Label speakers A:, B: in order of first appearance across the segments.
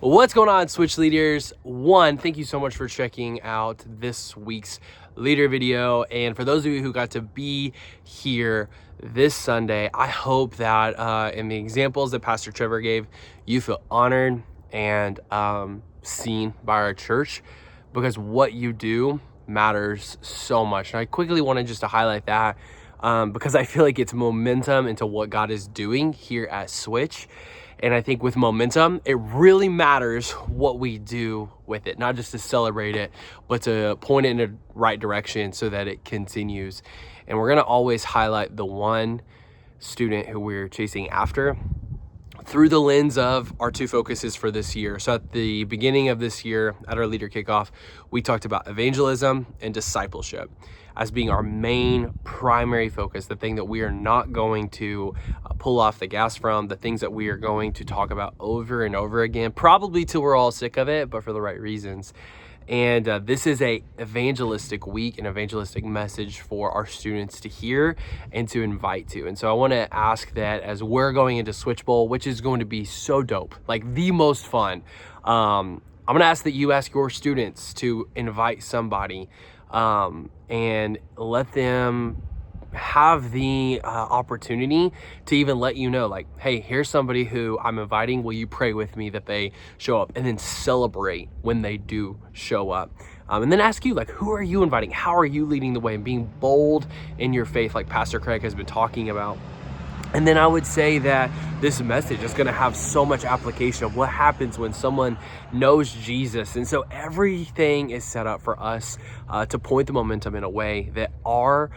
A: What's going on, Switch leaders? Thank you so much for checking out this week's leader video. And for those of you who got to be here this Sunday, I hope that in the examples that Pastor Trevor gave, you feel honored and seen by our church, because what you do matters so much. And I quickly wanted just to highlight that because I feel like it's momentum into what God is doing here at Switch. And I think with momentum, it really matters what we do with it, not just to celebrate it, but to point it in the right direction so that it continues. And we're gonna always highlight the one student who we're chasing after through the lens of our two focuses for this year. So at the beginning of this year, at our leader kickoff, we talked about evangelism and discipleship as being our main primary focus, the thing that we are not going to pull off the gas from, the things that we are going to talk about over and over again, probably till we're all sick of it, but for the right reasons. And this is a evangelistic week, an evangelistic message for our students to hear and to invite to. And so I want to ask that as we're going into Switchbowl, which is going to be so dope, like the most fun, I'm going to ask that you ask your students to invite somebody and let them have the opportunity to even let you know, like, hey, here's somebody who I'm inviting. Will you pray with me that they show up? And then celebrate when they do show up. And then ask you, like, who are you inviting? How are you leading the way and being bold in your faith, like Pastor Craig has been talking about? And then I would say that this message is going to have so much application of what happens when someone knows Jesus. And so everything is set up for us to point the momentum in a way that our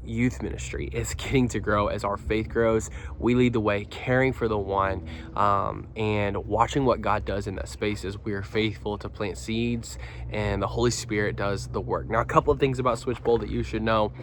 A: youth ministry is getting to grow as our faith grows. We lead the way, caring for the one, and watching what God does in that space as we are faithful to plant seeds and the Holy Spirit does the work. Now, a couple of things about Switchbowl that you should know,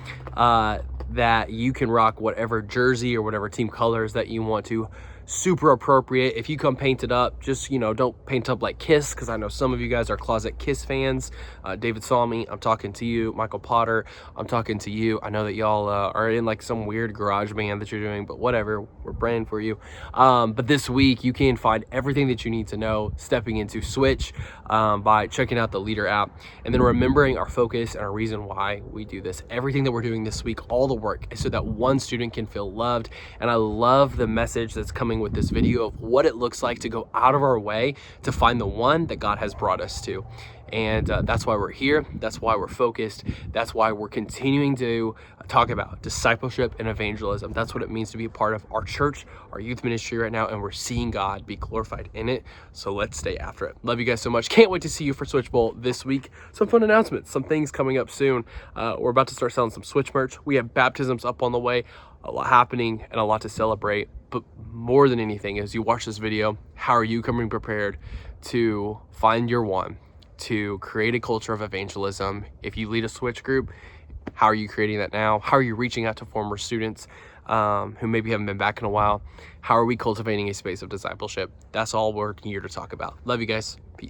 A: that you can rock whatever jersey or whatever team colors that you want to. Super appropriate. If you come painted up, just, don't paint up like Kiss, because I know some of you guys are closet Kiss fans. David Salmi, I'm talking to you. Michael Potter, I'm talking to you. I know that y'all are in like some weird garage band that you're doing, but whatever, we're praying for you. But this week you can find everything that you need to know stepping into Switch by checking out the Leader app, and then remembering our focus and our reason why we do this. Everything that we're doing this week, all the work is so that one student can feel loved. And I love the message that's coming with this video of what it looks like to go out of our way to find the one that God has brought us to. And that's why we're here. That's why we're focused. That's why we're continuing to talk about discipleship and evangelism. That's what it means to be a part of our church, our youth ministry right now, and we're seeing God be glorified in it. So let's stay after it. Love you guys so much. Can't wait to see you for Switchbowl this week. Some fun announcements, some things coming up soon. We're about to start selling some Switch merch. We have baptisms up on the way, a lot happening and a lot to celebrate. But more than anything, as you watch this video, how are you coming prepared to find your one, to create a culture of evangelism? If you lead a Switch group, how are you creating that now? How are you reaching out to former students who maybe haven't been back in a while? How are we cultivating a space of discipleship? That's all we're here to talk about. Love you guys. Peace.